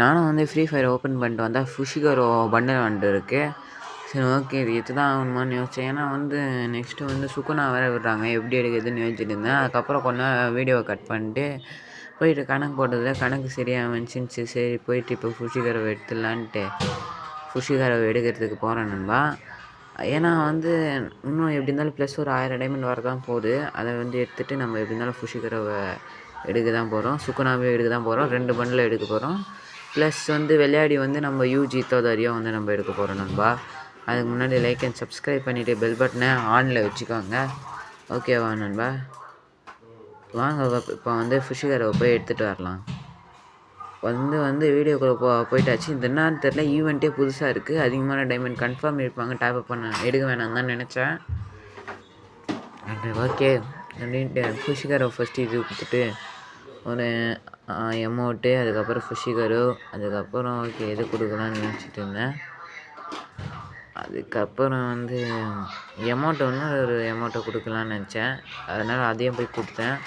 நானும் வந்து free fire open பண்ணிட்டு வந்தால் ஃபுஷிகரோ பண்டில் வந்துருக்கு. சரி ஓகே இது எடுத்துதான் ஆகணுமான்னு யோசிச்சேன். ஏன்னா வந்து நெக்ஸ்ட்டு வந்து சுகுனா வேறு விடுறாங்க. எப்படி எடுக்கிறதுன்னு யோசிச்சுட்டு இருந்தேன். அதுக்கப்புறம் கொஞ்ச நேரம் வீடியோவை கட் பண்ணிட்டு போயிட்டு கணக்கு போட்டதில் கணக்கு சரியாக வந்துச்சு. சரி போயிட்டு இப்போ ஃபுஷிகரவை எடுத்துடலான்ட்டு ஃபுஷிகரவை எடுக்கிறதுக்கு போகிறேன் நண்பா. ஏன்னா வந்து இன்னும் எப்படி இருந்தாலும் ப்ளஸ் ஒரு 1000 டைமண்ட் வரதான் போகுது. அதை வந்து எடுத்துகிட்டு நம்ம எப்படி இருந்தாலும் ஃபுஷிகரவை எடுக்க தான் போகிறோம். சுகுனாவே எடுக்க தான் போகிறோம். 2 பண்டில் எடுக்க போகிறோம். ப்ளஸ் வந்து விளையாடி வந்து நம்ம யூஜி தோதாரியாக வந்து நம்ம எடுக்க போகிறோம் நண்பா. அதுக்கு முன்னாடி லைக் அண்ட் சப்ஸ்கிரைப் பண்ணிவிட்டு பெல் பட்டனை ஆனில் வச்சுக்கோங்க. ஓகேவா நண்பா? வாங்க இப்போ வந்து ஃபுஷிகரவை போய் எடுத்துகிட்டு வரலாம். வந்து வீடியோக்குள்ளே போயிட்டாச்சு. இந்த என்னன்னு தெரில, ஈவெண்ட்டே புதுசாக இருக்குது. அதிகமான டைமண்ட் கன்ஃபார்ம் இருப்பாங்க. டாப்அப் பண்ண எடுக்க வேணாம் தான் நினச்சேன். ஓகே அப்படின்ட்டு ஃபுஷிகரவை ஃபஸ்ட்டு இது கொடுத்துட்டு ஒரு எமௌண்ட்டு, அதுக்கப்புறம் ஃபுஷிகரோ, அதுக்கப்புறம் ஓகே எது கொடுக்கலான்னு நினச்சிட்டு இருந்தேன். அதுக்கப்புறம் வந்து எமௌண்ட் ஒரு எமௌண்ட்டை கொடுக்கலான்னு நினச்சேன். அதனால் அதையும் போய் கொடுத்தேன்.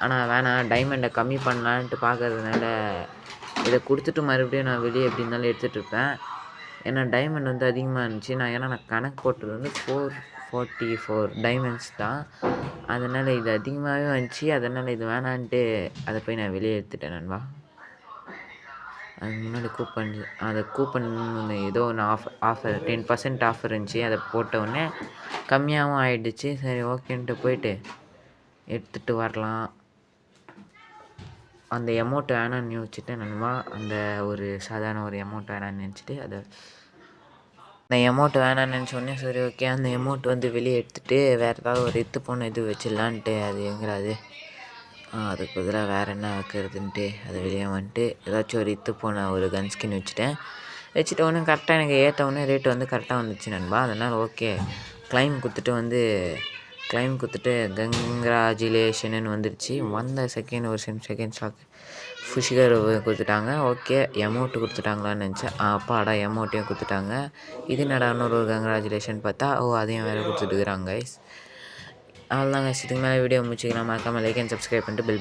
ஆனால் வேணாம், டைமண்டை கம்மி பண்ணலான்ட்டு பார்க்கறதுனால இதை கொடுத்துட்டு மறுபடியும் நான் வெளியே எப்படி இருந்தாலும் எடுத்துகிட்டு இருப்பேன். ஏன்னா டைமண்ட் வந்து அதிகமாக இருந்துச்சு. நான் கணக்கு போட்டது வந்து 444 டைமண்ட்ஸ் தான். அதனால் இது அதிகமாகவே வந்துச்சு. அதனால் இது வேணான்ட்டு அதை போய் நான் வெளியே எடுத்துட்டேன் நண்பா. அதுக்கு முன்னாடி கூப்பன் ஒன்று ஏதோ ஒன்று ஆஃபர் 10% ஆஃபர் இருந்துச்சு. அதை போட்டவுடனே கம்மியாகவும் ஆகிடுச்சு. சரி ஓகேன்ட்டு போயிட்டு எடுத்துகிட்டு வரலாம். அந்த எமௌண்ட் வேணான்னு யோசிச்சுட்டு நண்பா, அந்த ஒரு சாதாரண ஒரு எமௌண்ட் வேணான்னு நினச்சிட்டு அந்த எமௌண்ட் வேணான்னு நினச்சோடனே சரி ஓகே அந்த எமௌண்ட் வந்து வெளியே எடுத்துகிட்டு வேறு ஏதாவது ஒரு போன இது வச்சிடலான்ட்டு அது எங்கிறாது அதுக்கு பதிலாக வேறு என்ன வைக்கிறதுன்ட்டு அது வெளியே வந்துட்டு ஏதாச்சும் ஒரு போன ஒரு கன் ஸ்கின் வச்சுட்டு ஒன்று கரெக்டாக எனக்கு ஏற்றவுடனே ரேட்டு வந்து கரெக்டாக வந்துச்சு நண்பா. அதனால் ஓகே கிளைம் கொடுத்துட்டு கங்க்ராஜுலேஷன்னு வந்துடுச்சு. வந்த ஒரு செகண்ட் ஷாக் ஃபுஷிகர் கொடுத்துட்டாங்க. ஓகே எமௌண்ட்டு கொடுத்துட்டாங்களான்னு நினச்சேன். அப்பாடா எமௌண்ட்டையும் கொடுத்துட்டாங்க. இது என்னடா இன்னொரு கங்க்ராஜுலேஷன் பார்த்தா அதையும் வேறு கொடுத்துட்டுருக்குறாங்க கைஸ். அவ்வளோதான் கைஸ், இதுக்கு மேலே வீடியோ முடிச்சிக்கலாம். மறக்காமல் லைக் அண்ட் சப்ஸ்கிரைப் பண்ணிட்டு பெல்